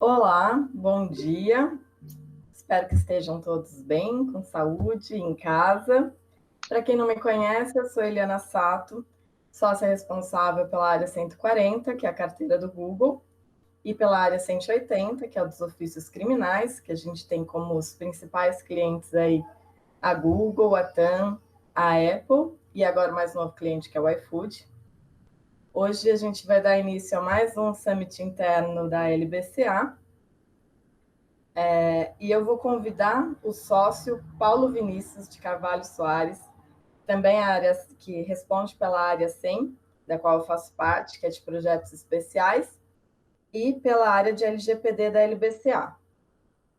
Olá, bom dia. Espero que estejam todos bem, com saúde, em casa. Para quem não me conhece, eu sou Eliana Sato, sócia responsável pela área 140, que é a carteira do Google, e pela área 180, que é o dos ofícios criminais, que a gente tem como os principais clientes aí a Google, a TAM, a Apple e agora mais um novo cliente que é o iFood. Hoje a gente vai dar início a mais um summit interno da LBCA. E eu vou convidar o sócio Paulo Vinícius de Carvalho Soares, também a área que responde pela área 100, da qual eu faço parte, que é de projetos especiais, e pela área de LGPD da LBCA.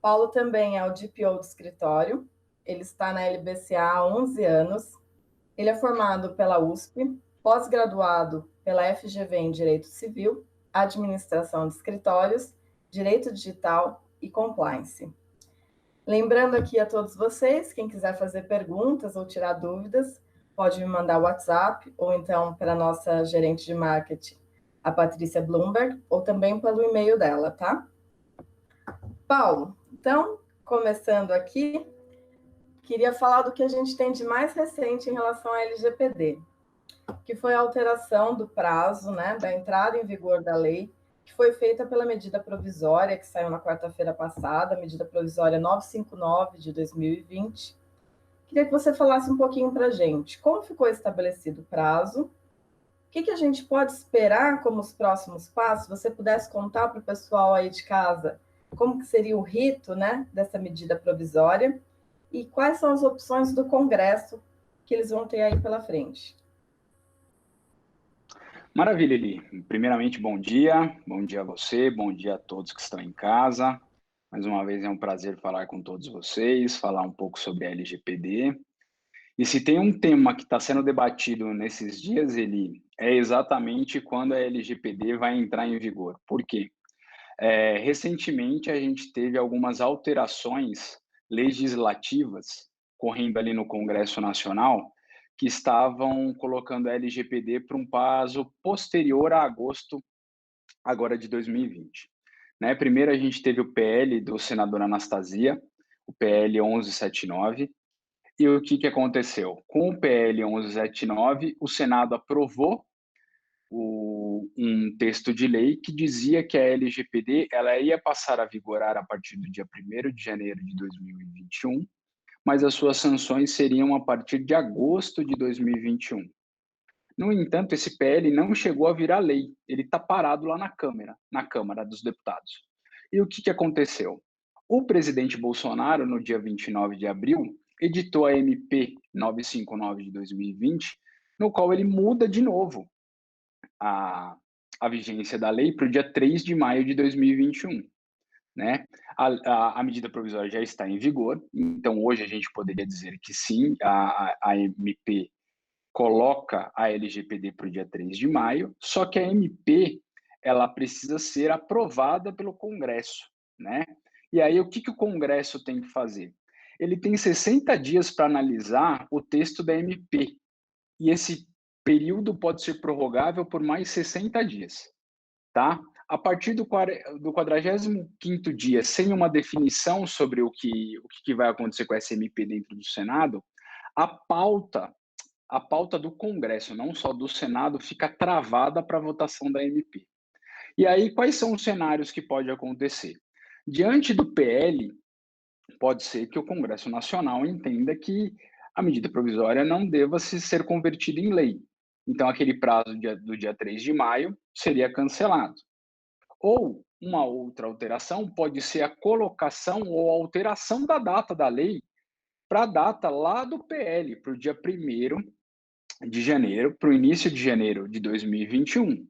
Paulo também é o DPO do escritório, ele está na LBCA há 11 anos, ele é formado pela USP, pós-graduado pela FGV em Direito Civil, Administração de Escritórios, Direito Digital e Compliance. Lembrando aqui a todos vocês, quem quiser fazer perguntas ou tirar dúvidas, pode me mandar o WhatsApp ou então para a nossa gerente de marketing, a Patrícia Bloomberg, ou também pelo e-mail dela, tá? Paulo, então, começando aqui, queria falar do que a gente tem de mais recente em relação à LGPD, que foi a alteração do prazo, né, da entrada em vigor da lei, que foi feita pela medida provisória, que saiu na quarta-feira passada, a medida provisória 959 de 2020. Queria que você falasse um pouquinho para a gente como ficou estabelecido o prazo, o que a gente pode esperar como os próximos passos, se você pudesse contar para o pessoal aí de casa como que seria o rito, né, dessa medida provisória e quais são as opções do Congresso que eles vão ter aí pela frente. Maravilha, Eli. Primeiramente, bom dia a você, bom dia a todos que estão em casa. Mais uma vez é um prazer falar com todos vocês, falar um pouco sobre a LGPD. E se tem um tema que está sendo debatido nesses dias, Eli, é exatamente quando a LGPD vai entrar em vigor. Por quê? Recentemente a gente teve algumas alterações legislativas correndo ali no Congresso Nacional que estavam colocando a LGPD para um prazo posterior a agosto agora de 2020. Né? Primeiro a gente teve o PL do senador Anastasia, o PL 1179, e o que aconteceu? Com o PL 1179, o Senado aprovou um texto de lei que dizia que a LGPD ela ia passar a vigorar a partir do dia 1º de janeiro de 2021, mas as suas sanções seriam a partir de agosto de 2021. No entanto, esse PL não chegou a virar lei, ele está parado lá na Câmara dos Deputados. E o que aconteceu? O presidente Bolsonaro, no dia 29 de abril, editou a MP 959 de 2020, no qual ele muda de novo a vigência da lei para o dia 3 de maio de 2021. Né? A medida provisória já está em vigor, então hoje a gente poderia dizer que sim, a MP coloca a LGPD para o dia 3 de maio, só que a MP ela precisa ser aprovada pelo Congresso. Né? E aí o que o Congresso tem que fazer? Ele tem 60 dias para analisar o texto da MP, e esse período pode ser prorrogável por mais 60 dias, tá? A partir do 45º dia, sem uma definição sobre o que vai acontecer com a SMP dentro do Senado, a pauta do Congresso, não só do Senado, fica travada para a votação da MP. E aí, quais são os cenários que pode acontecer? Diante do PL, pode ser que o Congresso Nacional entenda que a medida provisória não deva ser convertida em lei. Então, aquele prazo do dia 3 de maio seria cancelado. Ou uma outra alteração pode ser a colocação ou alteração da data da lei para a data lá do PL, para o dia 1º de janeiro, para o início de janeiro de 2021.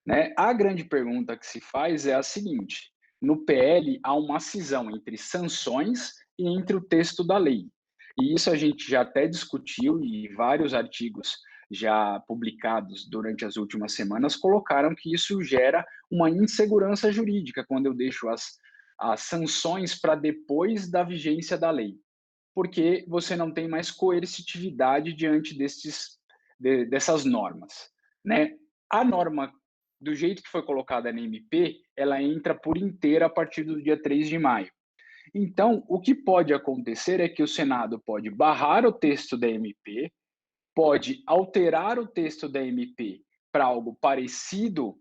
Né? A grande pergunta que se faz é a seguinte: no PL há uma cisão entre sanções e entre o texto da lei. E isso a gente já até discutiu e vários artigos já publicados durante as últimas semanas colocaram que isso gera uma insegurança jurídica quando eu deixo as sanções para depois da vigência da lei, porque você não tem mais coercitividade diante dessas normas. Né? A norma do jeito que foi colocada na MP, ela entra por inteira a partir do dia 3 de maio. Então, o que pode acontecer é que o Senado pode barrar o texto da MP, pode alterar o texto da MP para algo parecido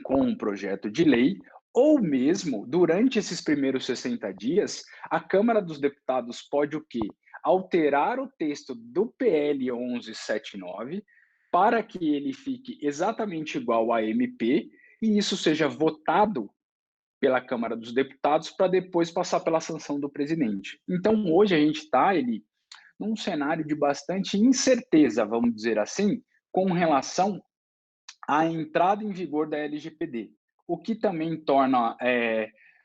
com um projeto de lei, ou mesmo, durante esses primeiros 60 dias, a Câmara dos Deputados pode o quê? Alterar o texto do PL 1179 para que ele fique exatamente igual à MP e isso seja votado pela Câmara dos Deputados para depois passar pela sanção do presidente. Então, hoje a gente está num cenário de bastante incerteza, vamos dizer assim, com relação à entrada em vigor da LGPD, o que também torna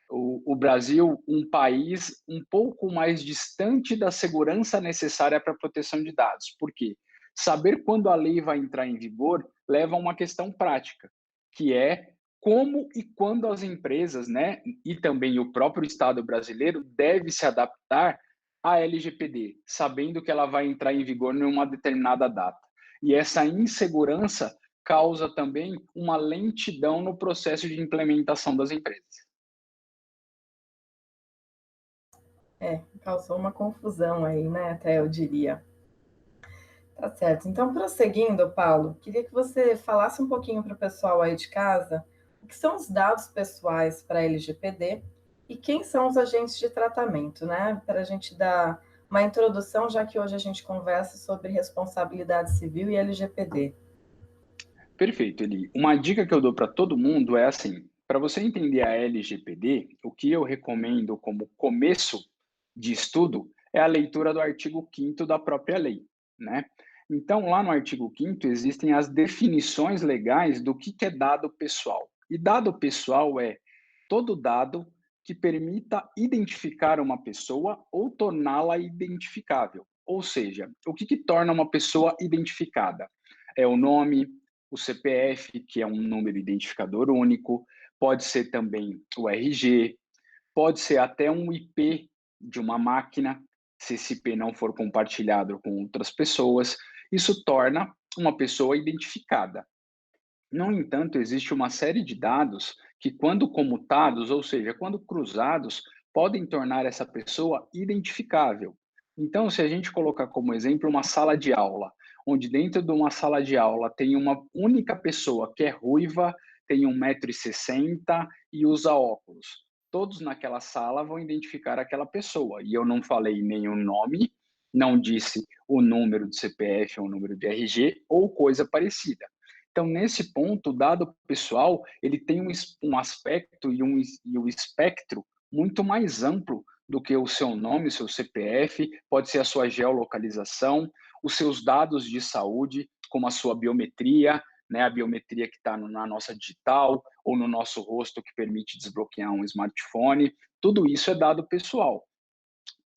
o Brasil um país um pouco mais distante da segurança necessária para a proteção de dados. Por quê? Saber quando a lei vai entrar em vigor leva a uma questão prática, que é como e quando as empresas, né, e também o próprio Estado brasileiro deve se adaptar à LGPD, sabendo que ela vai entrar em vigor em uma determinada data. E essa insegurança causa também uma lentidão no processo de implementação das empresas. Causou uma confusão aí, né? Até eu diria. Tá certo. Então, prosseguindo, Paulo, queria que você falasse um pouquinho para o pessoal aí de casa o que são os dados pessoais para a LGPD e quem são os agentes de tratamento, né? Para a gente dar uma introdução, já que hoje a gente conversa sobre responsabilidade civil e LGPD. Perfeito, Eli. Uma dica que eu dou para todo mundo é assim: para você entender a LGPD, o que eu recomendo como começo de estudo é a leitura do artigo 5º da própria lei, né? Então, lá no artigo 5º existem as definições legais do que é dado pessoal. E dado pessoal é todo dado que permita identificar uma pessoa ou torná-la identificável. Ou seja, o que torna uma pessoa identificada? É o nome, o CPF, que é um número identificador único, pode ser também o RG, pode ser até um IP de uma máquina, se esse IP não for compartilhado com outras pessoas, isso torna uma pessoa identificada. No entanto, existe uma série de dados que, quando comutados, ou seja, quando cruzados, podem tornar essa pessoa identificável. Então, se a gente colocar como exemplo uma sala de aula, onde dentro de uma sala de aula tem uma única pessoa que é ruiva, tem 1,60 m e usa óculos. Todos naquela sala vão identificar aquela pessoa. E eu não falei nenhum nome, não disse o número de CPF ou o número de RG ou coisa parecida. Então, nesse ponto, o dado pessoal ele tem um aspecto e um espectro muito mais amplo do que o seu nome, o seu CPF, pode ser a sua geolocalização, os seus dados de saúde, como a sua biometria, né, a biometria que está na nossa digital ou no nosso rosto que permite desbloquear um smartphone, tudo isso é dado pessoal.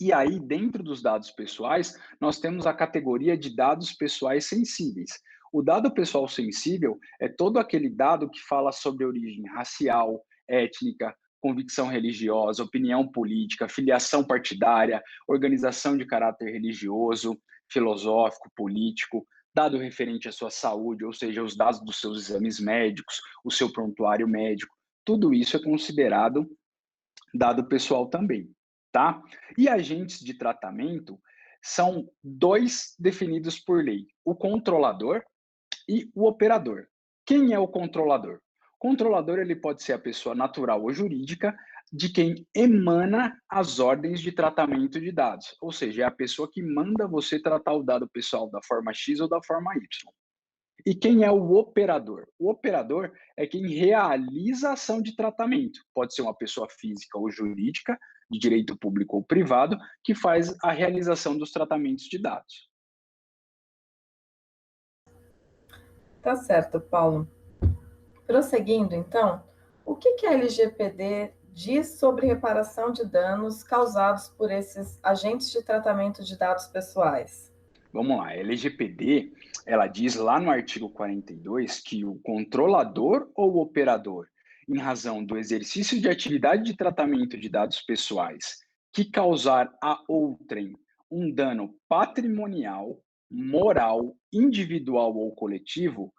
E aí, dentro dos dados pessoais, nós temos a categoria de dados pessoais sensíveis. O dado pessoal sensível é todo aquele dado que fala sobre origem racial, étnica, convicção religiosa, opinião política, filiação partidária, organização de caráter religioso, filosófico, político, dado referente à sua saúde, ou seja, os dados dos seus exames médicos, o seu prontuário médico. Tudo isso é considerado dado pessoal também, tá? E agentes de tratamento são dois definidos por lei: o controlador e o operador. Quem é o controlador? O controlador ele pode ser a pessoa natural ou jurídica de quem emana as ordens de tratamento de dados, ou seja, é a pessoa que manda você tratar o dado pessoal da forma X ou da forma Y. E quem é o operador? O operador é quem realiza a ação de tratamento. Pode ser uma pessoa física ou jurídica, de direito público ou privado, que faz a realização dos tratamentos de dados. Tá certo, Paulo. Prosseguindo, então, o que a LGPD diz sobre reparação de danos causados por esses agentes de tratamento de dados pessoais? Vamos lá, a LGPD, ela diz lá no artigo 42 que o controlador ou operador, em razão do exercício de atividade de tratamento de dados pessoais, que causar a outrem um dano patrimonial, moral, individual ou coletivo,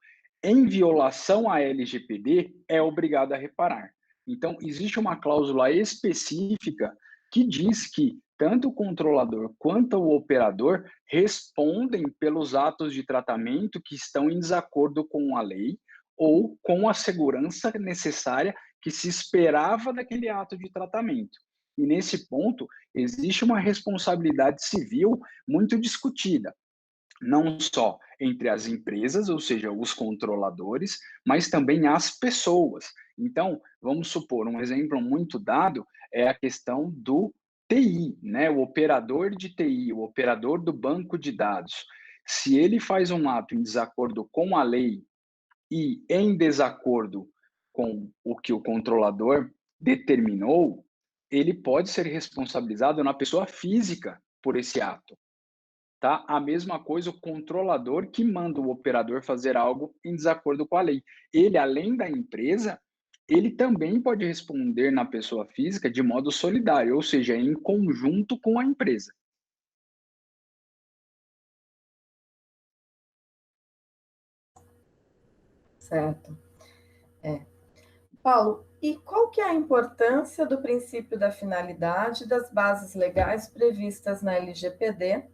em violação à LGPD, é obrigado a reparar. Então, existe uma cláusula específica que diz que tanto o controlador quanto o operador respondem pelos atos de tratamento que estão em desacordo com a lei ou com a segurança necessária que se esperava daquele ato de tratamento. E nesse ponto, existe uma responsabilidade civil muito discutida, não só entre as empresas, ou seja, os controladores, mas também as pessoas. Então, vamos supor, um exemplo muito dado é a questão do TI, né? O operador de TI, o operador do banco de dados. Se ele faz um ato em desacordo com a lei e em desacordo com o que o controlador determinou, ele pode ser responsabilizado na pessoa física por esse ato. Tá? A mesma coisa o controlador que manda o operador fazer algo em desacordo com a lei. Ele, além da empresa, ele também pode responder na pessoa física de modo solidário, ou seja, em conjunto com a empresa. Certo. Paulo, e qual que é a importância do princípio da finalidade das bases legais previstas na LGPD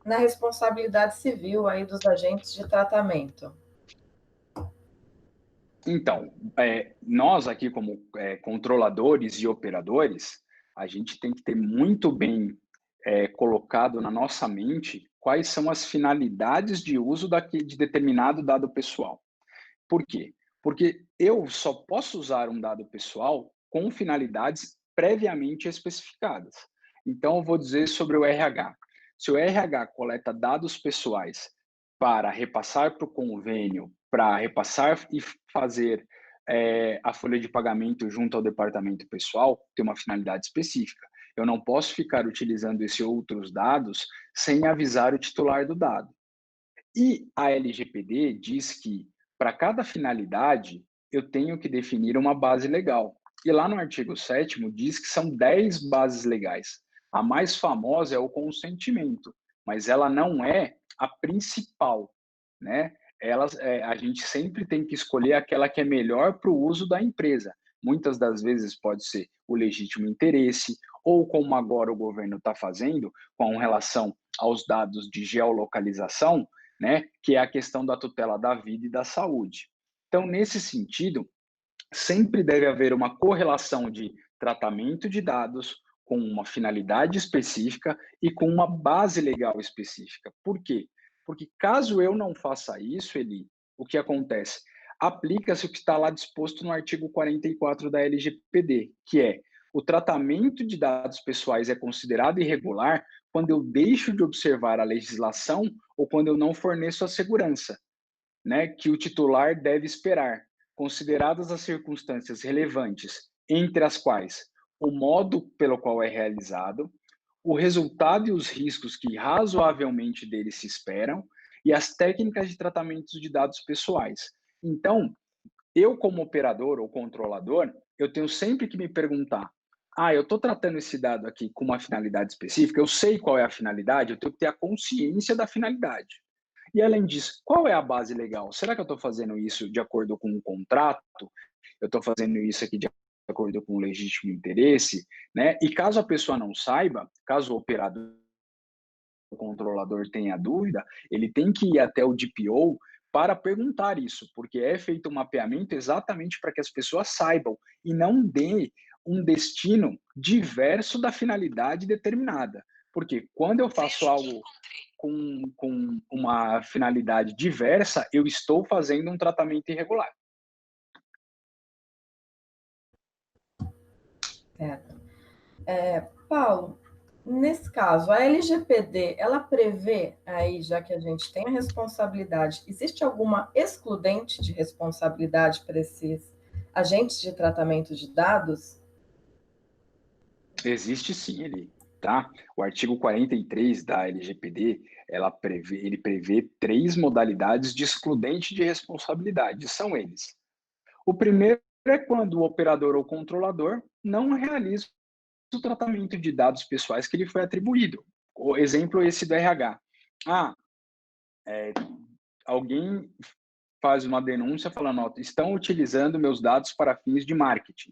na responsabilidade civil aí dos agentes de tratamento? Então, nós aqui como controladores e operadores, a gente tem que ter muito bem colocado na nossa mente quais são as finalidades de uso de determinado dado pessoal. Por quê? Porque eu só posso usar um dado pessoal com finalidades previamente especificadas. Então, eu vou dizer sobre o RH. Se o RH coleta dados pessoais para repassar para o convênio, para repassar e fazer a folha de pagamento junto ao departamento pessoal, tem uma finalidade específica. Eu não posso ficar utilizando esses outros dados sem avisar o titular do dado. E a LGPD diz que, para cada finalidade, eu tenho que definir uma base legal. E lá no artigo 7º diz que são 10 bases legais. A mais famosa é o consentimento, mas ela não é a principal, né? A gente sempre tem que escolher aquela que é melhor para o uso da empresa. Muitas das vezes pode ser o legítimo interesse, ou como agora o governo está fazendo, com relação aos dados de geolocalização, né, que é a questão da tutela da vida e da saúde. Então, nesse sentido, sempre deve haver uma correlação de tratamento de dados com uma finalidade específica e com uma base legal específica. Por quê? Porque caso eu não faça isso, Eli, o que acontece? Aplica-se o que está lá disposto no artigo 44 da LGPD, que é o tratamento de dados pessoais é considerado irregular quando eu deixo de observar a legislação ou quando eu não forneço a segurança, né, que o titular deve esperar, consideradas as circunstâncias relevantes, entre as quais o modo pelo qual é realizado, o resultado e os riscos que razoavelmente dele se esperam e as técnicas de tratamento de dados pessoais. Então, eu como operador ou controlador, eu tenho sempre que me perguntar: eu estou tratando esse dado aqui com uma finalidade específica, eu sei qual é a finalidade, eu tenho que ter a consciência da finalidade. E além disso, qual é a base legal? Será que eu estou fazendo isso de acordo com um contrato? Eu estou fazendo isso aqui de acordo com o legítimo interesse, né? E caso a pessoa não saiba, caso o operador, o controlador tenha dúvida, ele tem que ir até o DPO para perguntar isso, porque é feito um mapeamento exatamente para que as pessoas saibam e não dê um destino diverso da finalidade determinada. Porque quando eu faço algo com uma finalidade diversa, eu estou fazendo um tratamento irregular. Certo. Paulo, nesse caso, a LGPD, ela prevê aí, já que a gente tem a responsabilidade, existe alguma excludente de responsabilidade para esses agentes de tratamento de dados? Existe sim ele, tá? O artigo 43 da LGPD, ele prevê 3 modalidades de excludente de responsabilidade, são eles. O primeiro é quando o operador ou controlador não realiza o tratamento de dados pessoais que lhe foi atribuído. O exemplo esse do RH. Ah, alguém faz uma denúncia falando, ó, estão utilizando meus dados para fins de marketing,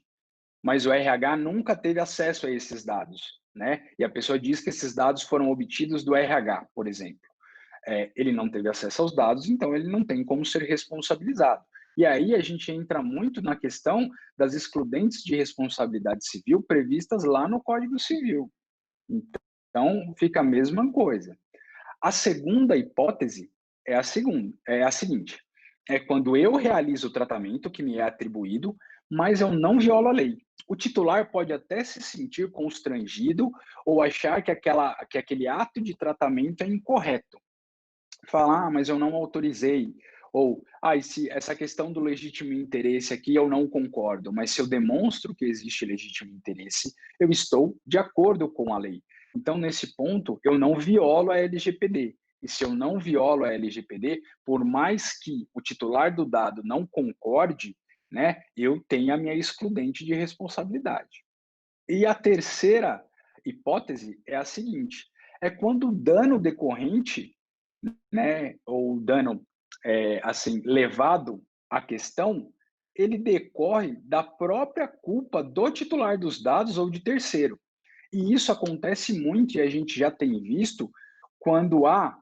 mas o RH nunca teve acesso a esses dados, né? E a pessoa diz que esses dados foram obtidos do RH, por exemplo. Ele não teve acesso aos dados, então ele não tem como ser responsabilizado. E aí a gente entra muito na questão das excludentes de responsabilidade civil previstas lá no Código Civil. Então, fica a mesma coisa. A segunda hipótese é a seguinte: é quando eu realizo o tratamento que me é atribuído, mas eu não violo a lei. O titular pode até se sentir constrangido ou achar que aquele ato de tratamento é incorreto. Falar, mas eu não autorizei. Ou, essa questão do legítimo interesse aqui eu não concordo, mas se eu demonstro que existe legítimo interesse, eu estou de acordo com a lei. Então, nesse ponto, eu não violo a LGPD. E se eu não violo a LGPD, por mais que o titular do dado não concorde, né, eu tenho a minha excludente de responsabilidade. E a terceira hipótese é a seguinte: é quando o dano decorrente, né, ou dano assim levado à questão, ele decorre da própria culpa do titular dos dados ou de terceiro. E isso acontece muito e a gente já tem visto quando há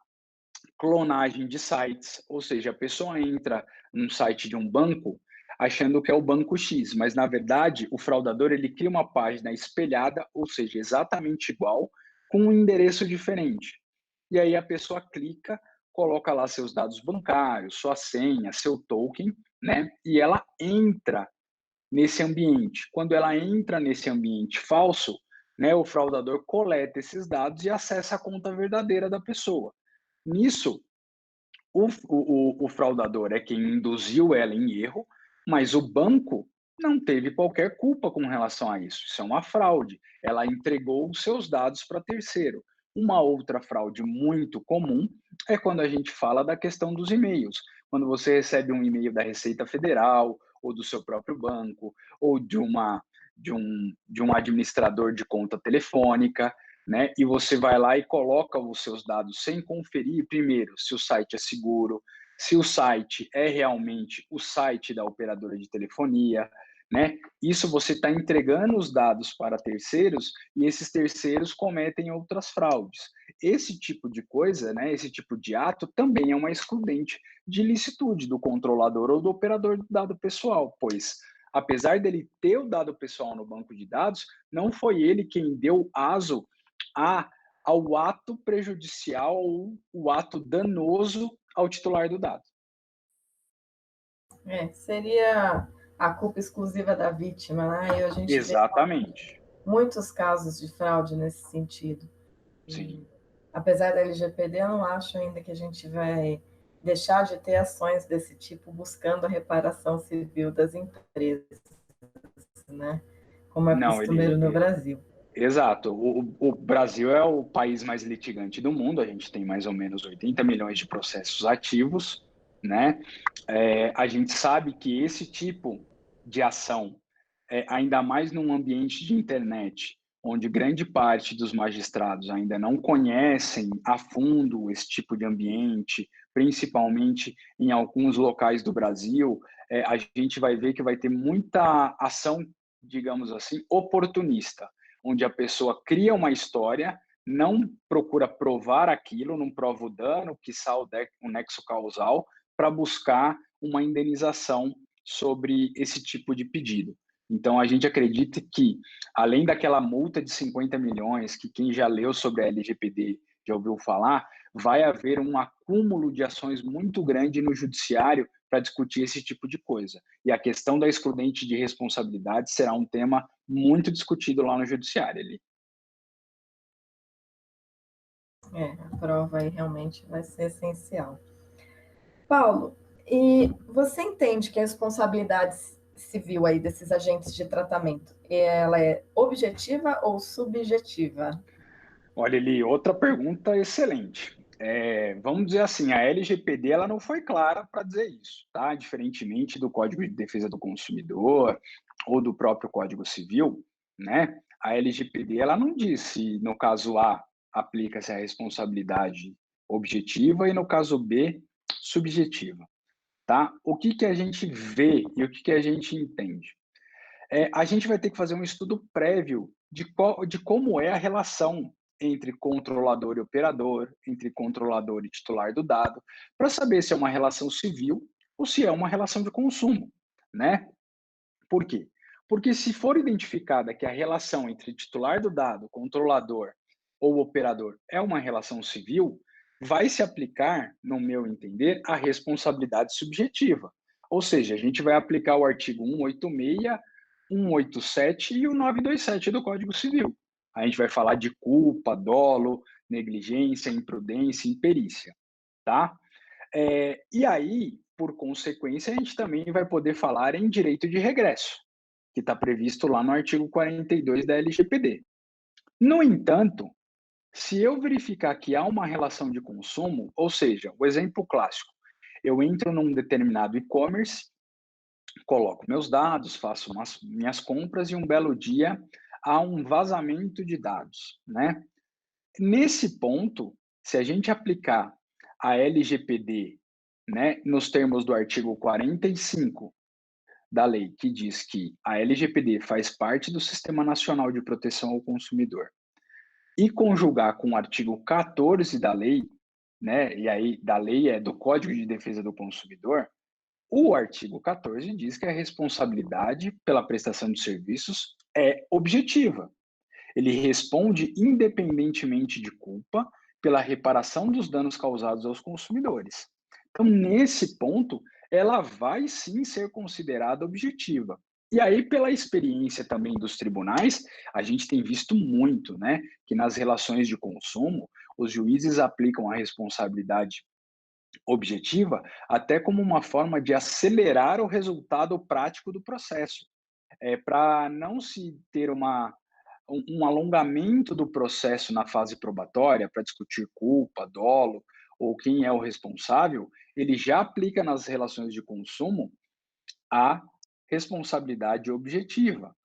clonagem de sites, ou seja, a pessoa entra num site de um banco achando que é o banco X, mas na verdade o fraudador ele cria uma página espelhada, ou seja, exatamente igual, com um endereço diferente. E aí a pessoa clica, coloca lá seus dados bancários, sua senha, seu token, né? E ela entra nesse ambiente. Quando ela entra nesse ambiente falso, né, o fraudador coleta esses dados e acessa a conta verdadeira da pessoa. Nisso, o fraudador é quem induziu ela em erro, mas o banco não teve qualquer culpa com relação a isso. Isso é uma fraude. Ela entregou os seus dados para terceiro. Uma outra fraude muito comum é quando a gente fala da questão dos e-mails. Quando você recebe um e-mail da Receita Federal, ou do seu próprio banco, ou de um administrador de conta telefônica, né? E você vai lá e coloca os seus dados sem conferir primeiro se o site é seguro, se o site é realmente o site da operadora de telefonia, né? Isso você está entregando os dados para terceiros e esses terceiros cometem outras fraudes. Esse tipo de coisa, né? Esse tipo de ato também é uma excludente de ilicitude do controlador ou do operador do dado pessoal, pois apesar dele ter o dado pessoal no banco de dados, não foi ele quem deu aso ao ato prejudicial ou o ato danoso ao titular do dado. Seria a culpa exclusiva da vítima, né? E a gente vê Exatamente. muitos casos de fraude nesse sentido. Sim. E, apesar da LGPD, eu não acho ainda que a gente vai deixar de ter ações desse tipo buscando a reparação civil das empresas, né? Como é Não, costumeiro no Brasil. Exato. O Brasil é o país mais litigante do mundo, a gente tem mais ou menos 80 milhões de processos ativos, né? A gente sabe que esse tipo de ação, ainda mais num ambiente de internet, onde grande parte dos magistrados ainda não conhecem a fundo esse tipo de ambiente, principalmente em alguns locais do Brasil, a gente vai ver que vai ter muita ação, digamos assim, oportunista, onde a pessoa cria uma história, não procura provar aquilo, não prova o dano, quiçá o nexo causal, para buscar uma indenização sobre esse tipo de pedido. Então, a gente acredita que, além daquela multa de 50 milhões, que quem já leu sobre a LGPD já ouviu falar, vai haver um acúmulo de ações muito grande no judiciário para discutir esse tipo de coisa. E a questão da excludente de responsabilidade será um tema muito discutido lá no judiciário. Ali. A prova aí realmente vai ser essencial. Paulo, e você entende que a responsabilidade civil aí desses agentes de tratamento, ela é objetiva ou subjetiva? Olha, Eli, outra pergunta excelente. Vamos dizer assim, a LGPD ela não foi clara para dizer isso, tá? Diferentemente do Código de Defesa do Consumidor ou do próprio Código Civil, né? A LGPD ela não disse, no caso A, aplica-se a responsabilidade objetiva e no caso B, subjetiva. tá? O que que a gente vê e o que que a gente entende? A gente vai ter que fazer um estudo prévio de como é a relação entre controlador e operador, entre controlador e titular do dado, para saber se é uma relação civil ou se é uma relação de consumo, né? Por quê? Porque se for identificada que a relação entre titular do dado, controlador ou operador é uma relação civil, vai se aplicar, no meu entender, a responsabilidade subjetiva. Ou seja, a gente vai aplicar o artigo 186, 187 e o 927 do Código Civil. A gente vai falar de culpa, dolo, negligência, imprudência, imperícia, tá? E aí, por consequência, a gente também vai poder falar em direito de regresso, que está previsto lá no artigo 42 da LGPD. No entanto, se eu verificar que há uma relação de consumo, ou seja, o exemplo clássico, eu entro num determinado e-commerce, coloco meus dados, faço minhas compras e um belo dia há um vazamento de dados, né? Nesse ponto, se a gente aplicar a LGPD, né, nos termos do artigo 45 da lei, que diz que a LGPD faz parte do Sistema Nacional de Proteção ao Consumidor, e conjugar com o artigo 14 da lei, né, e aí da lei é do Código de Defesa do Consumidor, o artigo 14 diz que a responsabilidade pela prestação de serviços é objetiva. Ele responde independentemente de culpa pela reparação dos danos causados aos consumidores. Então, nesse ponto, ela vai sim ser considerada objetiva. E aí, pela experiência também dos tribunais, a gente tem visto muito, né, que nas relações de consumo, os juízes aplicam a responsabilidade objetiva até como uma forma de acelerar o resultado prático do processo, para não se ter um alongamento do processo na fase probatória para discutir culpa, dolo ou quem é o responsável, ele já aplica nas relações de consumo a responsabilidade objetiva,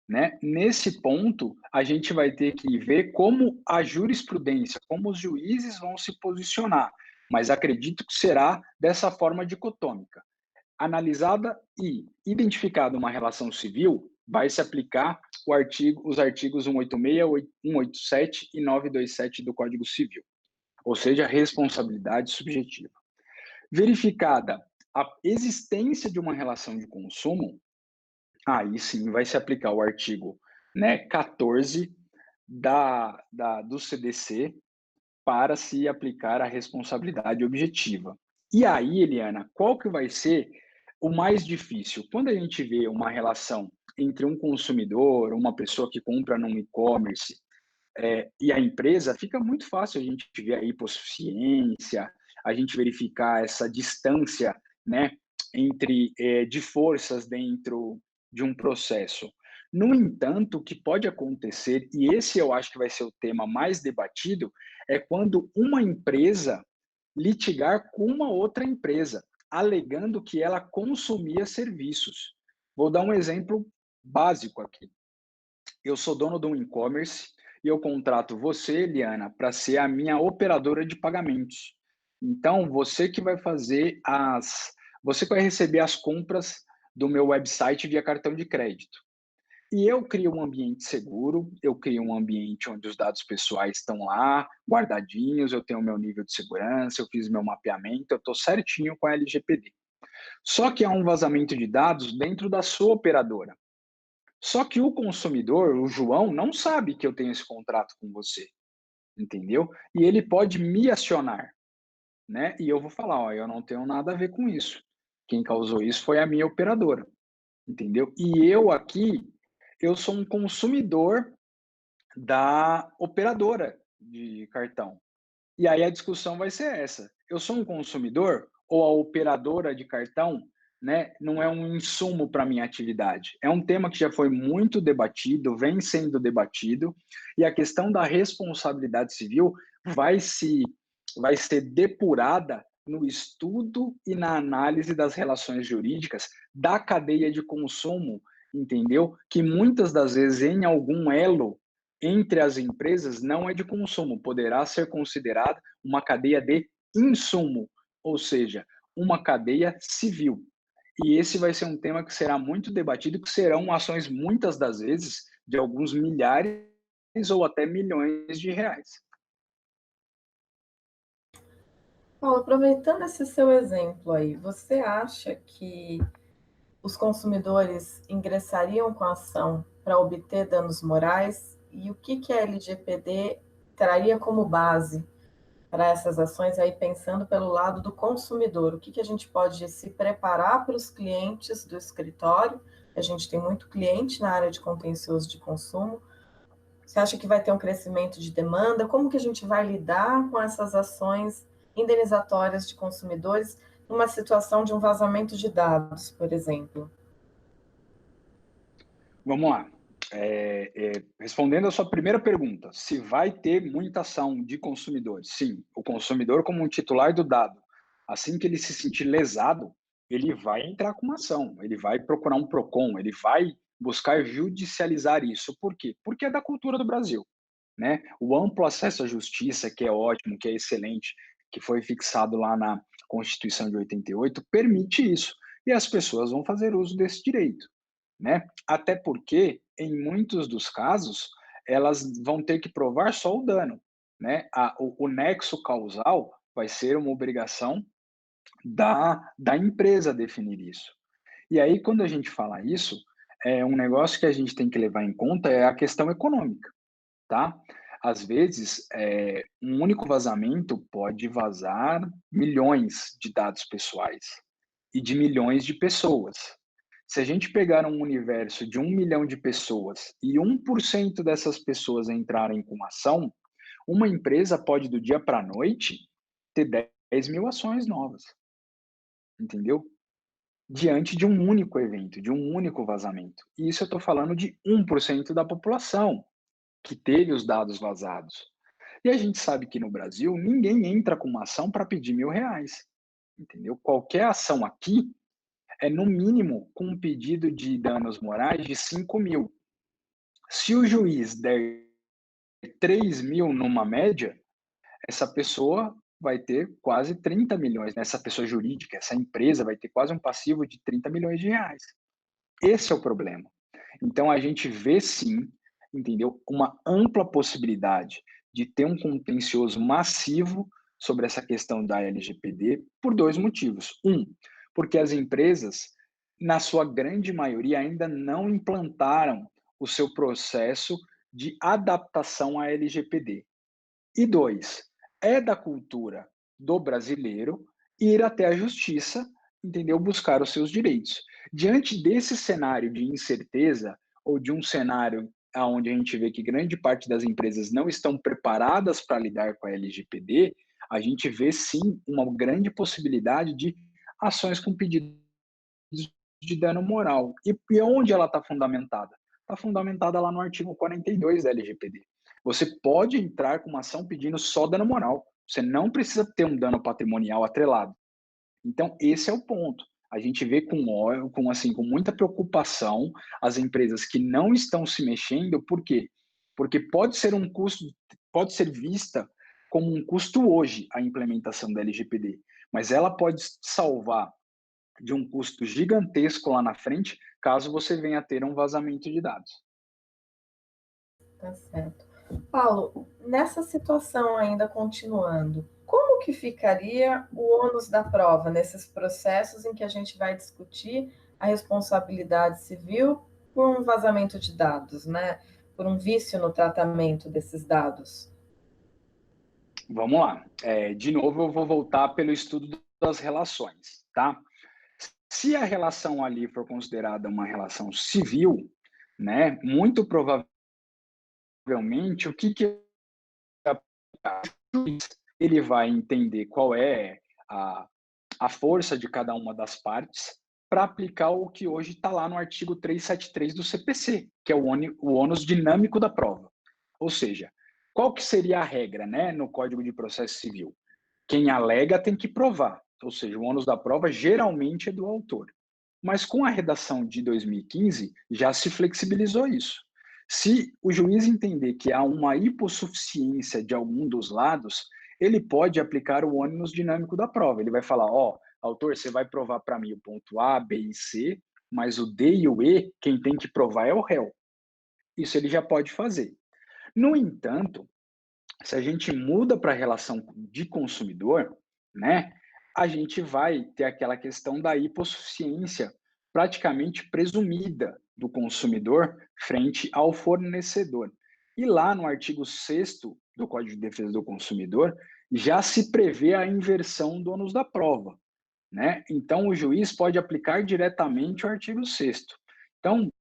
né? Nesse ponto, a gente vai ter que ver como a jurisprudência, como os juízes vão se posicionar, mas acredito que será dessa forma dicotômica. Analisada e identificada uma relação civil, vai se aplicar os artigos 186, 187 e 927 do Código Civil, ou seja, responsabilidade subjetiva. Verificada a existência de uma relação de consumo, aí sim vai se aplicar o artigo, né, 14 do CDC para se aplicar a responsabilidade objetiva. E aí, Eliana, qual que vai ser o mais difícil? Quando a gente vê uma relação entre um consumidor, uma pessoa que compra num e-commerce, e a empresa, fica muito fácil a gente ver a hipossuficiência, a gente verificar essa distância, né, entre de forças dentro de um processo. No entanto, o que pode acontecer, e esse eu acho que vai ser o tema mais debatido, é quando uma empresa litigar com uma outra empresa, alegando que ela consumia serviços. Vou dar um exemplo básico aqui. Eu sou dono de um e-commerce e eu contrato você, Eliana, para ser a minha operadora de pagamentos. Então, você que vai receber as compras do meu website via cartão de crédito. E eu crio um ambiente seguro, eu crio um ambiente onde os dados pessoais estão lá, guardadinhos, eu tenho o meu nível de segurança, eu fiz meu mapeamento, eu estou certinho com a LGPD. Só que há um vazamento de dados dentro da sua operadora. Só que o consumidor, o João, não sabe que eu tenho esse contrato com você, entendeu? E ele pode me acionar, né? E eu vou falar, ó, eu não tenho nada a ver com isso. Quem causou isso foi a minha operadora, entendeu? E eu aqui, eu sou um consumidor da operadora de cartão. E aí a discussão vai ser essa: eu sou um consumidor ou a operadora de cartão, né, não é um insumo para a minha atividade? É um tema que já foi muito debatido, vem sendo debatido, e a questão da responsabilidade civil vai se vai ser depurada no estudo e na análise das relações jurídicas da cadeia de consumo, entendeu? Que muitas das vezes em algum elo entre as empresas não é de consumo, poderá ser considerada uma cadeia de insumo, ou seja, uma cadeia civil. E esse vai ser um tema que será muito debatido, que serão ações, muitas das vezes, de alguns milhares ou até milhões de reais. Paulo, aproveitando esse seu exemplo aí, você acha que os consumidores ingressariam com a ação para obter danos morais? E o que a LGPD traria como base para essas ações aí, pensando pelo lado do consumidor? O que a gente pode se preparar para os clientes do escritório? A gente tem muito cliente na área de contencioso de consumo. Você acha que vai ter um crescimento de demanda? Como que a gente vai lidar com essas ações indenizatórias de consumidores numa situação de um vazamento de dados, por exemplo? Vamos lá. Respondendo a sua primeira pergunta, se vai ter muita ação de consumidores? Sim, o consumidor, como um titular do dado, assim que ele se sentir lesado, ele vai entrar com uma ação, ele vai procurar um PROCON, ele vai buscar judicializar isso. Por quê? Porque é da cultura do Brasil, né? O amplo acesso à justiça, que é ótimo, que é excelente, que foi fixado lá na Constituição de 88, permite isso. E as pessoas vão fazer uso desse direito, né? Até porque, em muitos dos casos, elas vão ter que provar só o dano, né? O nexo causal vai ser uma obrigação da empresa definir isso. E aí, quando a gente fala isso, um negócio que a gente tem que levar em conta é a questão econômica, tá? Às vezes, um único vazamento pode vazar milhões de dados pessoais e de milhões de pessoas. Se a gente pegar um universo de 1 milhão de pessoas e 1% dessas pessoas entrarem com ação, uma empresa pode, do dia para a noite, ter 10 mil ações novas, entendeu? Diante de um único evento, de um único vazamento. E isso eu estou falando de 1% da população que teve os dados vazados. E a gente sabe que no Brasil ninguém entra com uma ação para pedir R$ 1.000, entendeu? Qualquer ação aqui é no mínimo com um pedido de danos morais de 5 mil. Se o juiz der 3 mil numa média, essa pessoa vai ter quase 30 milhões, né? Essa pessoa jurídica, essa empresa vai ter quase um passivo de 30 milhões de reais. Esse é o problema. Então a gente vê sim, entendeu? Uma ampla possibilidade de ter um contencioso massivo sobre essa questão da LGPD por dois motivos. Um, porque as empresas, na sua grande maioria, ainda não implantaram o seu processo de adaptação à LGPD. E dois, é da cultura do brasileiro ir até a justiça, entendeu? Buscar os seus direitos. Diante desse cenário de incerteza, ou de um cenário onde a gente vê que grande parte das empresas não estão preparadas para lidar com a LGPD, a gente vê sim uma grande possibilidade de ações com pedidos de dano moral. E onde ela está fundamentada? Está fundamentada lá no artigo 42 da LGPD. Você pode entrar com uma ação pedindo só dano moral. Você não precisa ter um dano patrimonial atrelado. Então, esse é o ponto. A gente vê com muita preocupação as empresas que não estão se mexendo, por quê? Porque pode ser um custo, pode ser vista como um custo hoje a implementação da LGPD, mas ela pode salvar de um custo gigantesco lá na frente, caso você venha a ter um vazamento de dados. Tá certo. Paulo, nessa situação ainda continuando, como que ficaria o ônus da prova nesses processos em que a gente vai discutir a responsabilidade civil por um vazamento de dados, né? Por um vício no tratamento desses dados? Vamos lá. De novo, eu vou voltar pelo estudo das relações, tá? Se a relação ali for considerada uma relação civil, né, muito provavelmente, o que ele vai entender qual é a, a força de cada uma das partes para aplicar o que hoje está lá no artigo 373 do CPC, que é o ônus dinâmico da prova. Ou seja, qual que seria a regra, né, no Código de Processo Civil? Quem alega tem que provar, ou seja, o ônus da prova geralmente é do autor. Mas com a redação de 2015, já se flexibilizou isso. Se o juiz entender que há uma hipossuficiência de algum dos lados, ele pode aplicar o ônus dinâmico da prova. Ele vai falar, autor, você vai provar para mim o ponto A, B e C, mas o D e o E, quem tem que provar é o réu. Isso ele já pode fazer. No entanto, se a gente muda para a relação de consumidor, né, a gente vai ter aquela questão da hipossuficiência praticamente presumida do consumidor frente ao fornecedor. E lá no artigo 6º do Código de Defesa do Consumidor, já se prevê a inversão do ônus da prova, né? Então, o juiz pode aplicar diretamente o artigo 6º. Então,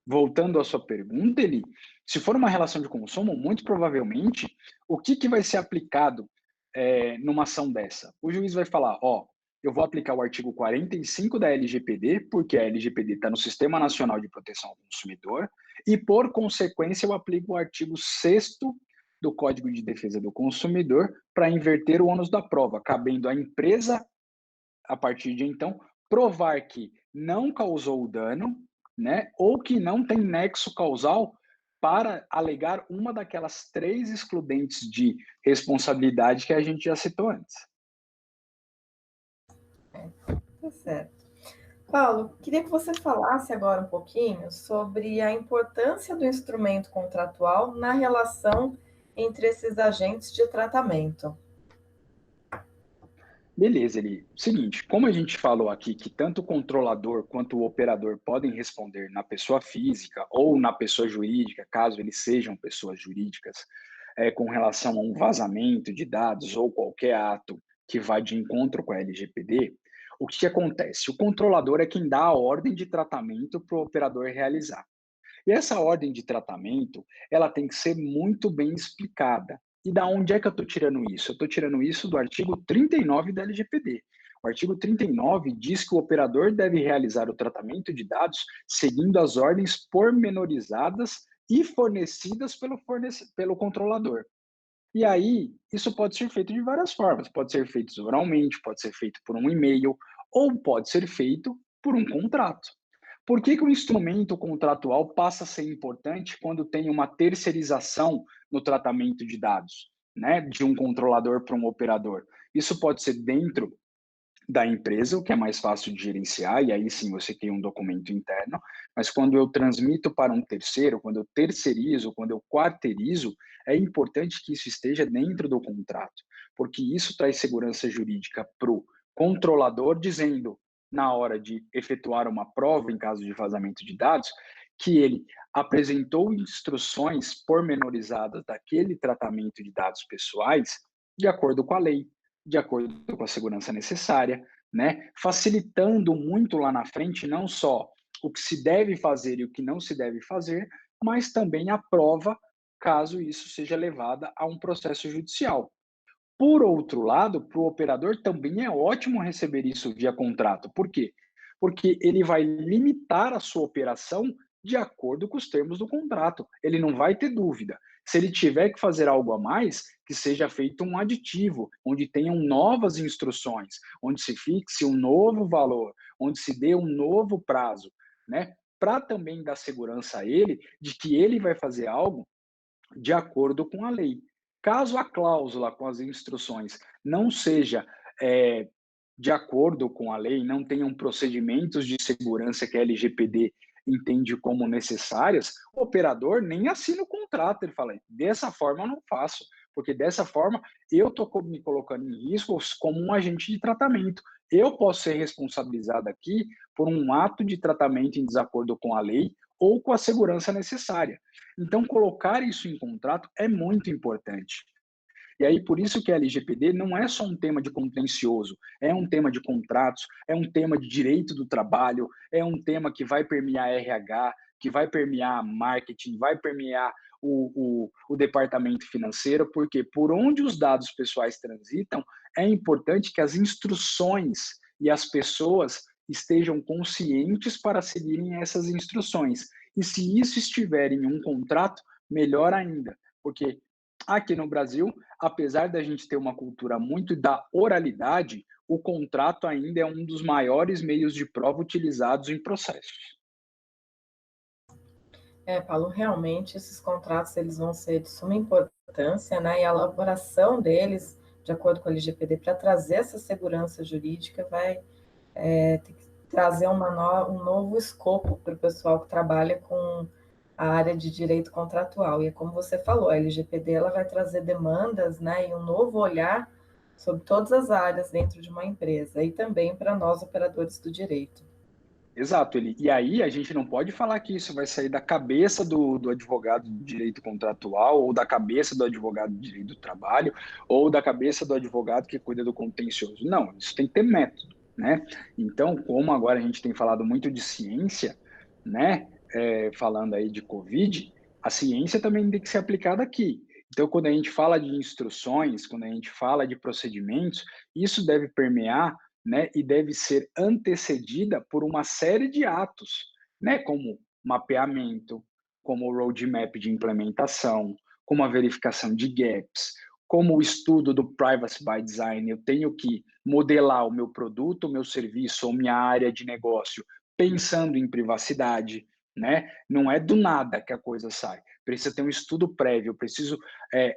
voltando à sua pergunta, Eli, se for uma relação de consumo, muito provavelmente, o que vai ser aplicado numa ação dessa? O juiz vai falar, ó, eu vou aplicar o artigo 45 da LGPD, porque a LGPD está no Sistema Nacional de Proteção ao Consumidor, e, por consequência, eu aplico o artigo 6º do Código de Defesa do Consumidor para inverter o ônus da prova, cabendo à empresa, a partir de então, provar que não causou o dano, né, ou que não tem nexo causal para alegar uma daquelas 3 excludentes de responsabilidade que a gente já citou antes. Tá certo. Paulo, queria que você falasse agora um pouquinho sobre a importância do instrumento contratual na relação entre esses agentes de tratamento. Beleza, Eli. Seguinte, como a gente falou aqui que tanto o controlador quanto o operador podem responder na pessoa física ou na pessoa jurídica, caso eles sejam pessoas jurídicas, com relação a um vazamento de dados ou qualquer ato que vá de encontro com a LGPD, o que acontece? O controlador é quem dá a ordem de tratamento para o operador realizar. E essa ordem de tratamento, ela tem que ser muito bem explicada. E da onde é que eu estou tirando isso? Eu estou tirando isso do artigo 39 da LGPD. O artigo 39 diz que o operador deve realizar o tratamento de dados seguindo as ordens pormenorizadas e fornecidas pelo controlador. E aí, isso pode ser feito de várias formas. Pode ser feito oralmente, pode ser feito por um e-mail, ou pode ser feito por um contrato. Por que o instrumento contratual passa a ser importante quando tem uma terceirização no tratamento de dados, né, de um controlador para um operador? Isso pode ser dentro da empresa, o que é mais fácil de gerenciar, e aí sim você tem um documento interno, mas quando eu transmito para um terceiro, quando eu terceirizo, quando eu quarteirizo, é importante que isso esteja dentro do contrato, porque isso traz segurança jurídica para o controlador, dizendo, na hora de efetuar uma prova em caso de vazamento de dados, que ele apresentou instruções pormenorizadas daquele tratamento de dados pessoais de acordo com a lei, de acordo com a segurança necessária, né? Facilitando muito lá na frente não só o que se deve fazer e o que não se deve fazer, mas também a prova, caso isso seja levado a um processo judicial. Por outro lado, para o operador também é ótimo receber isso via contrato. Por quê? Porque ele vai limitar a sua operação de acordo com os termos do contrato. Ele não vai ter dúvida. Se ele tiver que fazer algo a mais, que seja feito um aditivo, onde tenham novas instruções, onde se fixe um novo valor, onde se dê um novo prazo, né? Para também dar segurança a ele de que ele vai fazer algo de acordo com a lei. Caso a cláusula com as instruções não seja de acordo com a lei, não tenham procedimentos de segurança que a LGPD entende como necessárias, o operador nem assina o contrato. Ele fala, dessa forma eu não faço, porque dessa forma eu estou me colocando em risco como um agente de tratamento. Eu posso ser responsabilizado aqui por um ato de tratamento em desacordo com a lei ou com a segurança necessária. Então, colocar isso em contrato é muito importante. E aí, por isso que a LGPD não é só um tema de contencioso, é um tema de contratos, é um tema de direito do trabalho, é um tema que vai permear RH, que vai permear marketing, vai permear o departamento financeiro, porque por onde os dados pessoais transitam, é importante que as instruções e as pessoas estejam conscientes para seguirem essas instruções. E se isso estiver em um contrato, melhor ainda, porque aqui no Brasil, apesar da gente ter uma cultura muito da oralidade, o contrato ainda é um dos maiores meios de prova utilizados em processos. Paulo, realmente esses contratos eles vão ser de suma importância, né? E a elaboração deles de acordo com a LGPD, para trazer essa segurança jurídica, vai ter que trazer um novo escopo para o pessoal que trabalha com a área de direito contratual. E é como você falou, a LGPD ela vai trazer demandas, né, e um novo olhar sobre todas as áreas dentro de uma empresa, e também para nós, operadores do direito. Exato, e aí a gente não pode falar que isso vai sair da cabeça do advogado de direito contratual, ou da cabeça do advogado de direito do trabalho, ou da cabeça do advogado que cuida do contencioso. Não, isso tem que ter método, né? Então, como agora a gente tem falado muito de ciência, né? Falando aí de Covid, a ciência também tem que ser aplicada aqui. Então, quando a gente fala de instruções, quando a gente fala de procedimentos, isso deve permear, né, e deve ser antecedida por uma série de atos, né, como mapeamento, como o roadmap de implementação, como a verificação de gaps, como o estudo do privacy by design. Eu tenho que modelar o meu produto, o meu serviço ou minha área de negócio pensando em privacidade, né? Não é do nada que a coisa sai. Precisa ter um estudo prévio, preciso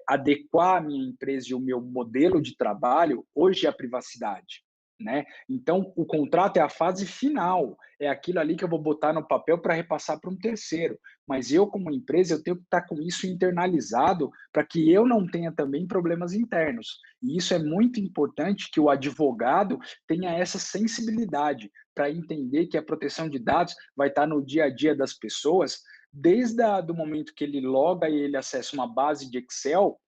adequar a minha empresa e o meu modelo de trabalho hoje à privacidade, né? Então, o contrato é a fase final, é aquilo ali que eu vou botar no papel para repassar para um terceiro. Mas eu, como empresa, eu tenho que estar com isso internalizado para que eu não tenha também problemas internos. E isso é muito importante que o advogado tenha essa sensibilidade para entender que a proteção de dados vai estar no dia a dia das pessoas, desde o momento que ele loga e ele acessa uma base de Excel,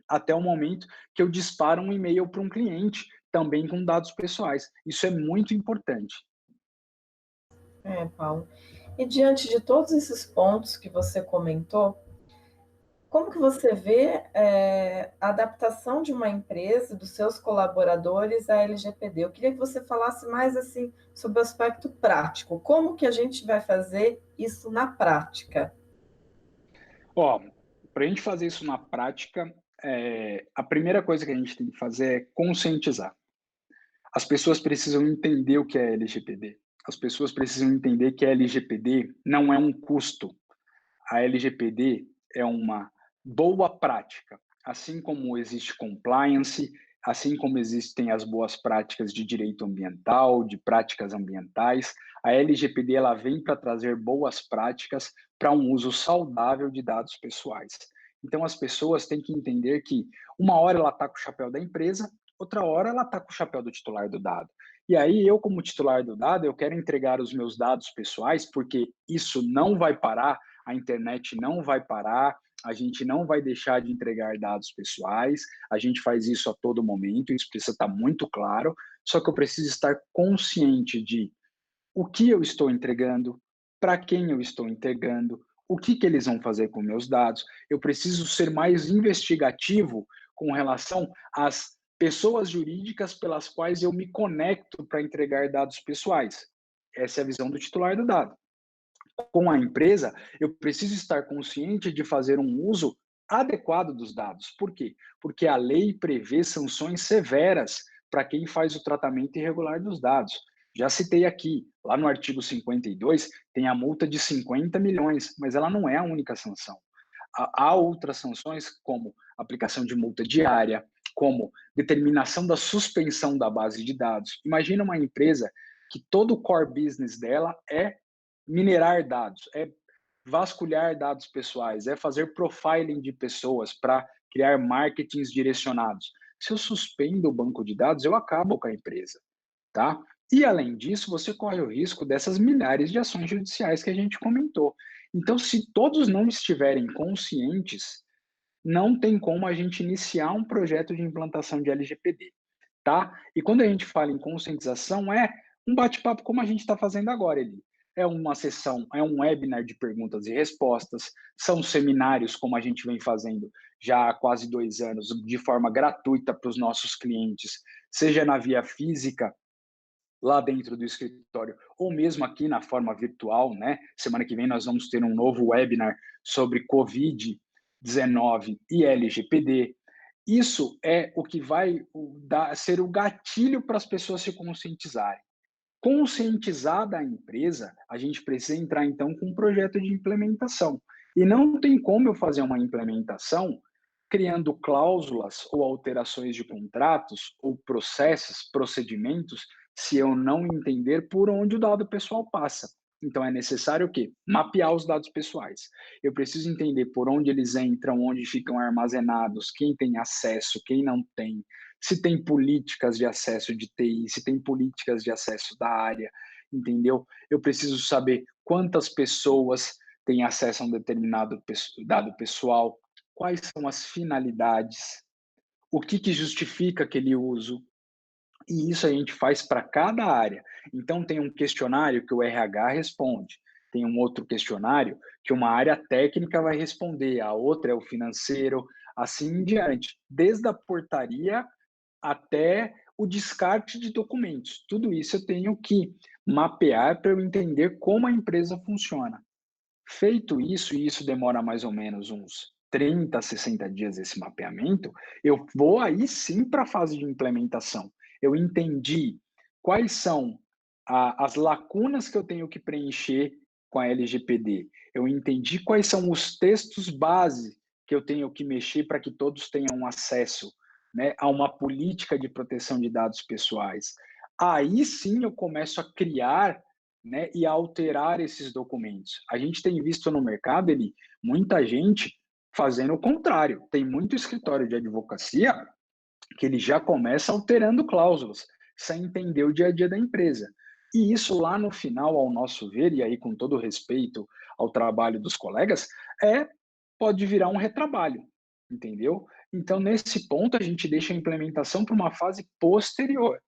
até o momento que eu disparo um e-mail para um cliente, também com dados pessoais. Isso é muito importante. Paulo. E diante de todos esses pontos que você comentou, como que você vê a adaptação de uma empresa, dos seus colaboradores à LGPD? Eu queria que você falasse mais assim sobre o aspecto prático. Como que a gente vai fazer isso na prática? Ó, para a gente fazer isso na prática, a primeira coisa que a gente tem que fazer é conscientizar. As pessoas precisam entender o que é LGPD. As pessoas precisam entender que a LGPD não é um custo. A LGPD é uma boa prática. Assim como existe compliance, assim como existem as boas práticas de direito ambiental, de práticas ambientais, a LGPD ela vem para trazer boas práticas para um uso saudável de dados pessoais. Então as pessoas têm que entender que uma hora ela está com o chapéu da empresa, outra hora ela está com o chapéu do titular do dado. E aí eu, como titular do dado, eu quero entregar os meus dados pessoais, porque isso não vai parar, a internet não vai parar, a gente não vai deixar de entregar dados pessoais, a gente faz isso a todo momento, isso precisa estar muito claro, só que eu preciso estar consciente de o que eu estou entregando, para quem eu estou entregando, o que eles vão fazer com meus dados. Eu preciso ser mais investigativo com relação às pessoas jurídicas pelas quais eu me conecto para entregar dados pessoais. Essa é a visão do titular do dado. Com a empresa, eu preciso estar consciente de fazer um uso adequado dos dados. Por quê? Porque a lei prevê sanções severas para quem faz o tratamento irregular dos dados. Já citei aqui, lá no artigo 52, tem a multa de 50 milhões, mas ela não é a única sanção. Há outras sanções, como aplicação de multa diária, como determinação da suspensão da base de dados. Imagina uma empresa que todo o core business dela é minerar dados, é vasculhar dados pessoais, é fazer profiling de pessoas para criar marketings direcionados. Se eu suspendo o banco de dados, eu acabo com a empresa, tá? E além disso, você corre o risco dessas milhares de ações judiciais que a gente comentou. Então, se todos não estiverem conscientes, não tem como a gente iniciar um projeto de implantação de LGPD, tá? E quando a gente fala em conscientização, é um bate-papo como a gente está fazendo agora, Eli. É uma sessão, é um webinar de perguntas e respostas, são seminários, como a gente vem fazendo já há quase 2 anos, de forma gratuita para os nossos clientes, seja na via física, lá dentro do escritório, ou mesmo aqui na forma virtual, né? Semana que vem nós vamos ter um novo webinar sobre Covid-19 e LGPD. Isso é o que vai ser o gatilho para as pessoas se conscientizarem. Conscientizada a empresa, a gente precisa entrar então com um projeto de implementação. E não tem como eu fazer uma implementação criando cláusulas ou alterações de contratos ou processos, procedimentos, se eu não entender por onde o dado pessoal passa. Então é necessário o quê? Mapear os dados pessoais. Eu preciso entender por onde eles entram, onde ficam armazenados, quem tem acesso, quem não tem, se tem políticas de acesso de TI, se tem políticas de acesso da área, entendeu? Eu preciso saber quantas pessoas têm acesso a um determinado dado pessoal, quais são as finalidades, o que, que justifica aquele uso, e isso a gente faz para cada área. Então, tem um questionário que o RH responde, tem um outro questionário que uma área técnica vai responder, a outra é o financeiro, assim em diante, desde a portaria até o descarte de documentos. Tudo isso eu tenho que mapear para eu entender como a empresa funciona. Feito isso, e isso demora mais ou menos uns 30, 60 dias esse mapeamento, eu vou aí sim para a fase de implementação. Eu entendi quais são as lacunas que eu tenho que preencher com a LGPD. Eu entendi quais são os textos base que eu tenho que mexer para que todos tenham acesso, né, a uma política de proteção de dados pessoais. Aí sim eu começo a criar, né, e alterar esses documentos. A gente tem visto no mercado, muita gente fazendo o contrário. Tem muito escritório de advocacia que ele já começa alterando cláusulas, sem entender o dia a dia da empresa. E isso lá no final, ao nosso ver, e aí com todo respeito ao trabalho dos colegas, pode virar um retrabalho, entendeu? Então, nesse ponto, a gente deixa a implementação para uma fase posterior.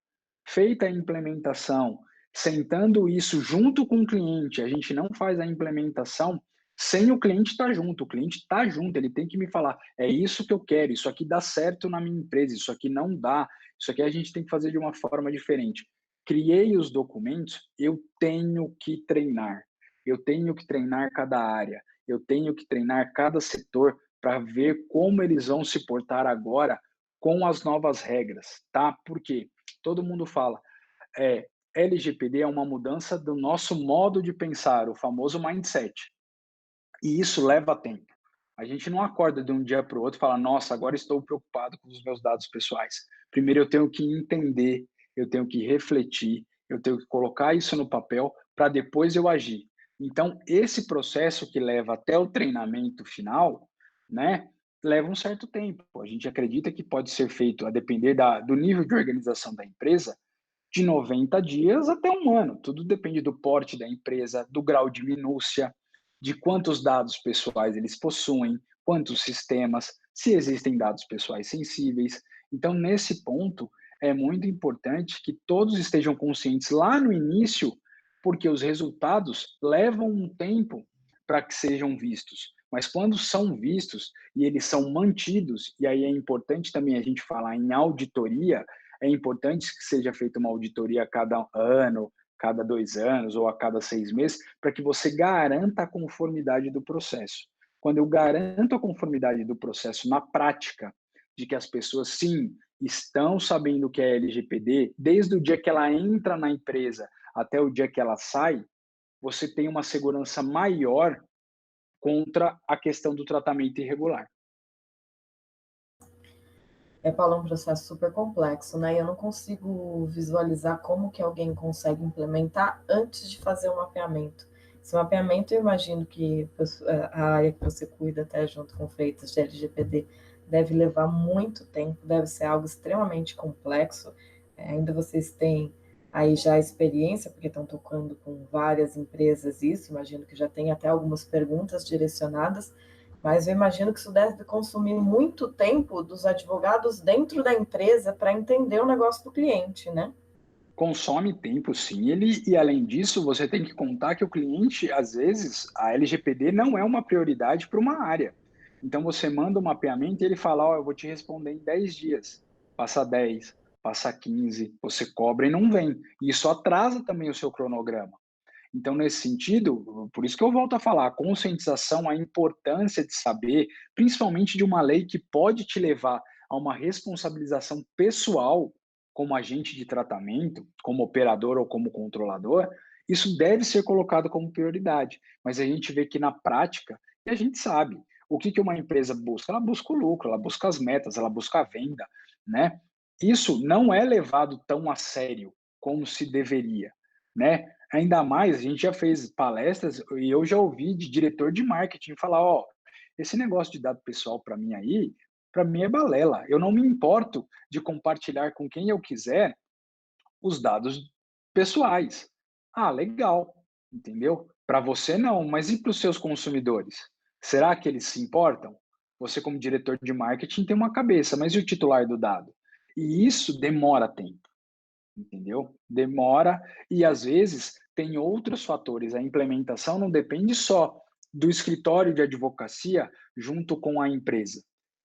Feita a implementação, sentando isso junto com o cliente, a gente não faz a implementação sem o cliente estar junto. O cliente está junto, ele tem que me falar: é isso que eu quero, isso aqui dá certo na minha empresa, isso aqui não dá, isso aqui a gente tem que fazer de uma forma diferente. Criei os documentos, eu tenho que treinar. Eu tenho que treinar cada área, eu tenho que treinar cada setor para ver como eles vão se portar agora com as novas regras, tá? Por quê? Todo mundo fala, LGPD é uma mudança do nosso modo de pensar, o famoso mindset. E isso leva tempo. A gente não acorda de um dia para o outro e fala: nossa, agora estou preocupado com os meus dados pessoais. Primeiro eu tenho que entender, eu tenho que refletir, eu tenho que colocar isso no papel para depois eu agir. Então, esse processo que leva até o treinamento final, né, leva um certo tempo. A gente acredita que pode ser feito, a depender do nível de organização da empresa, de 90 dias até um ano. Tudo depende do porte da empresa, do grau de minúcia, de quantos dados pessoais eles possuem, quantos sistemas, se existem dados pessoais sensíveis. Então, nesse ponto, é muito importante que todos estejam conscientes lá no início, porque os resultados levam um tempo para que sejam vistos. Mas quando são vistos e eles são mantidos, e aí é importante também a gente falar em auditoria, é importante que seja feita uma auditoria a cada ano, cada 2 anos ou a cada 6 meses, para que você garanta a conformidade do processo. Quando eu garanto a conformidade do processo na prática, de que as pessoas, sim, estão sabendo o que é LGPD, desde o dia que ela entra na empresa até o dia que ela sai, você tem uma segurança maior contra a questão do tratamento irregular. Paulo, é um processo super complexo, né? E eu não consigo visualizar como que alguém consegue implementar antes de fazer o mapeamento. Esse mapeamento, eu imagino que a área que você cuida, até junto com freitas de LGPD, deve levar muito tempo, deve ser algo extremamente complexo. Ainda vocês têm aí já a experiência, porque estão tocando com várias empresas isso, imagino que já tem até algumas perguntas direcionadas, mas eu imagino que isso deve consumir muito tempo dos advogados dentro da empresa para entender o negócio do cliente, né? Consome tempo, sim, e além disso, você tem que contar que o cliente, às vezes, a LGPD não é uma prioridade para uma área. Então, você manda um mapeamento e ele fala: ó, eu vou te responder em 10 dias. Passa 10, passa 15, você cobra e não vem. E isso atrasa também o seu cronograma. Então, nesse sentido, por isso que eu volto a falar, a conscientização, a importância de saber, principalmente de uma lei que pode te levar a uma responsabilização pessoal como agente de tratamento, como operador ou como controlador, isso deve ser colocado como prioridade. Mas a gente vê que na prática, e a gente sabe, O que uma empresa busca? Ela busca o lucro, ela busca as metas, ela busca a venda, né? Isso não é levado tão a sério como se deveria, né? Ainda mais, a gente já fez palestras e eu já ouvi de diretor de marketing falar, ó, esse negócio de dado pessoal para mim é balela. Eu não me importo de compartilhar com quem eu quiser os dados pessoais. Ah, legal, entendeu? Para você não, mas e para os seus consumidores? Será que eles se importam? Você, como diretor de marketing, tem uma cabeça, mas e o titular do dado? E isso demora tempo, entendeu? Demora e às vezes tem outros fatores. A implementação não depende só do escritório de advocacia junto com a empresa.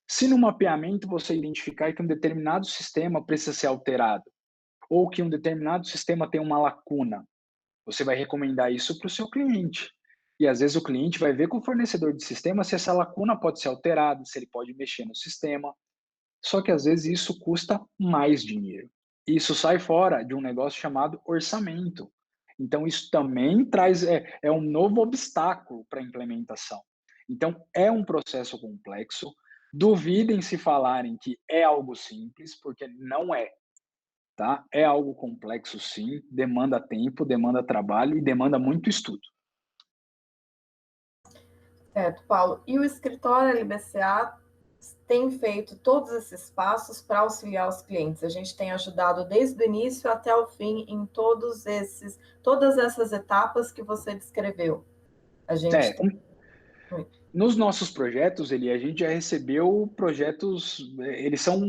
Se no mapeamento você identificar que um determinado sistema precisa ser alterado, ou que um determinado sistema tem uma lacuna, você vai recomendar isso para o seu cliente. E às vezes o cliente vai ver com o fornecedor de sistema se essa lacuna pode ser alterada, se ele pode mexer no sistema. Só que às vezes isso custa mais dinheiro. Isso sai fora de um negócio chamado orçamento. Então isso também traz é um novo obstáculo para a implementação. Então é um processo complexo. Duvidem se falarem que é algo simples, porque não é. Tá? É algo complexo, sim, demanda tempo, demanda trabalho e demanda muito estudo. Certo, Paulo. E o escritório LBCA tem feito todos esses passos para auxiliar os clientes. A gente tem ajudado desde o início até o fim em todas essas etapas que você descreveu. A gente É, tem... nos nossos projetos, a gente já recebeu projetos, eles são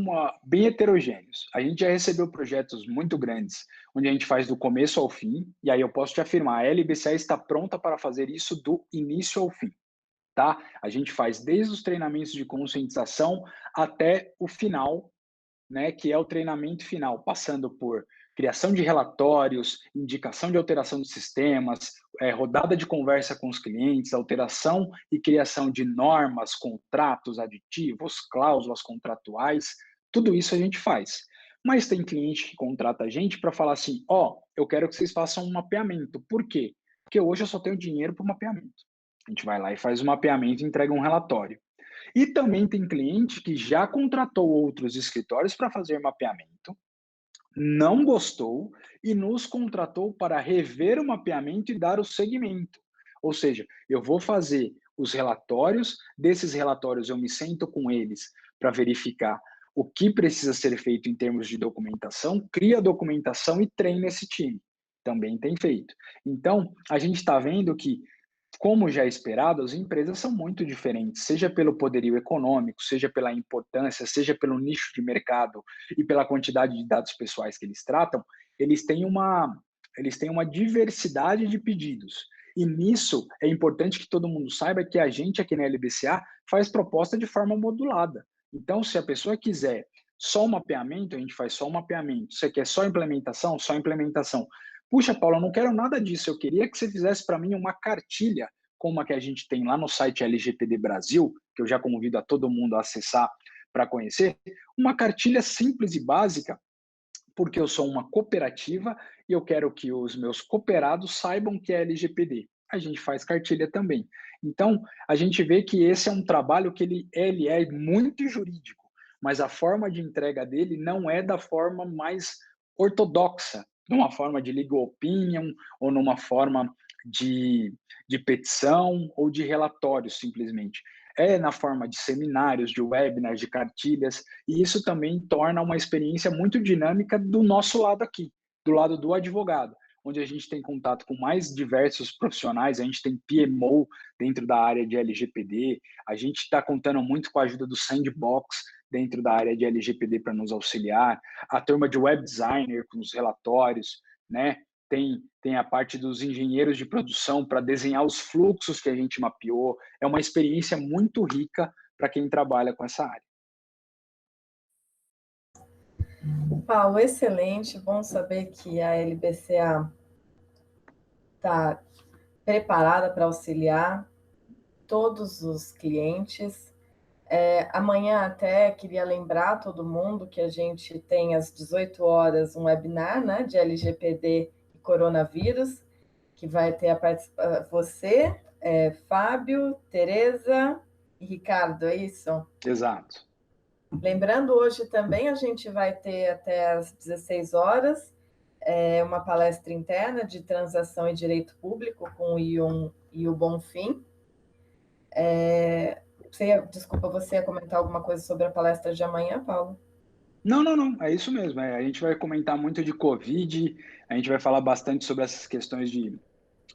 bem heterogêneos. A gente já recebeu projetos muito grandes, onde a gente faz do começo ao fim, e aí eu posso te afirmar, a LBCA está pronta para fazer isso do início ao fim, tá? A gente faz desde os treinamentos de conscientização até o final, né, que é o treinamento final, passando por criação de relatórios, indicação de alteração de sistemas, rodada de conversa com os clientes, alteração e criação de normas, contratos, aditivos, cláusulas contratuais, tudo isso a gente faz. Mas tem cliente que contrata a gente para falar assim, ó, eu quero que vocês façam um mapeamento. Por quê? Porque hoje eu só tenho dinheiro para o mapeamento. A gente vai lá e faz o mapeamento e entrega um relatório. E também tem cliente que já contratou outros escritórios para fazer mapeamento, não gostou e nos contratou para rever o mapeamento e dar o segmento. Ou seja, eu vou fazer os relatórios, desses relatórios eu me sento com eles para verificar o que precisa ser feito em termos de documentação, cria a documentação e treina esse time. Também tem feito. Então, a gente está vendo que como já é esperado, as empresas são muito diferentes, seja pelo poderio econômico, seja pela importância, seja pelo nicho de mercado e pela quantidade de dados pessoais que eles tratam, eles têm uma, eles têm uma diversidade de pedidos. E nisso é importante que todo mundo saiba que a gente aqui na LBCA faz proposta de forma modulada. Então, se a pessoa quiser só o mapeamento, a gente faz só o mapeamento. Se quer só implementação, só implementação. Puxa, Paulo, eu não quero nada disso. Eu queria que você fizesse para mim uma cartilha, como a que a gente tem lá no site LGPD Brasil, que eu já convido a todo mundo a acessar para conhecer. Uma cartilha simples e básica, porque eu sou uma cooperativa e eu quero que os meus cooperados saibam que é LGPD. A gente faz cartilha também. Então, a gente vê que esse é um trabalho que ele é muito jurídico, mas a forma de entrega dele não é da forma mais ortodoxa, numa forma de legal opinion ou numa forma de petição ou de relatório, simplesmente. É na forma de seminários, de webinars, de cartilhas, e isso também torna uma experiência muito dinâmica do nosso lado aqui, do lado do advogado, onde a gente tem contato com mais diversos profissionais, a gente tem PMO dentro da área de LGPD, a gente está contando muito com a ajuda do Sandbox dentro da área de LGPD para nos auxiliar, a turma de web designer com os relatórios, né? Tem a parte dos engenheiros de produção para desenhar os fluxos que a gente mapeou. É uma experiência muito rica para quem trabalha com essa área. Paulo, excelente. Bom saber que a LBCA está preparada para auxiliar todos os clientes. Amanhã até queria lembrar todo mundo que a gente tem às 18 horas um webinar, né, de LGPD e coronavírus, que vai ter você, Fábio, Tereza Ricardo, é isso? Exato. Lembrando, hoje também a gente vai ter até às 16 horas uma palestra interna de transação e direito público com o Ion e o Bonfim. Desculpa, você ia comentar alguma coisa sobre a palestra de amanhã, Paulo? Não, não, não, é isso mesmo. A gente vai comentar muito de Covid, a gente vai falar bastante sobre essas questões de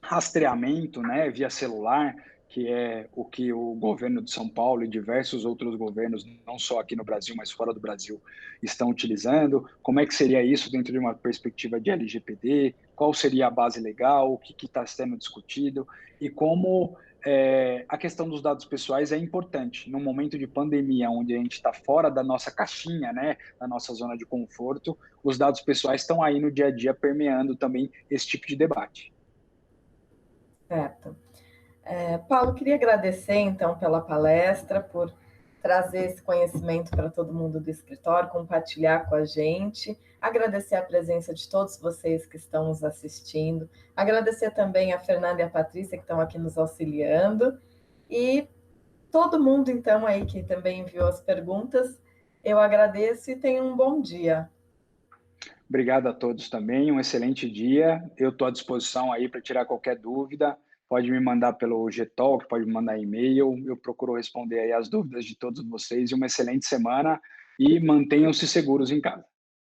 rastreamento, né, via celular, que é o que o governo de São Paulo e diversos outros governos, não só aqui no Brasil, mas fora do Brasil, estão utilizando. Como é que seria isso dentro de uma perspectiva de LGPD? Qual seria a base legal? O que está sendo discutido? E como a questão dos dados pessoais é importante. Num momento de pandemia, onde a gente está fora da nossa caixinha, né, da nossa zona de conforto, os dados pessoais estão aí no dia a dia permeando também esse tipo de debate. Certo. Paulo, queria agradecer, então, pela palestra, por trazer esse conhecimento para todo mundo do escritório, compartilhar com a gente, agradecer a presença de todos vocês que estão nos assistindo, agradecer também a Fernanda e a Patrícia que estão aqui nos auxiliando, e todo mundo, então, aí que também enviou as perguntas, eu agradeço e tenham um bom dia. Obrigado a todos também, um excelente dia. Eu estou à disposição aí para tirar qualquer dúvida. Pode me mandar pelo Gtalk, pode me mandar e-mail. Eu procuro responder aí as dúvidas de todos vocês e uma excelente semana e mantenham-se seguros em casa.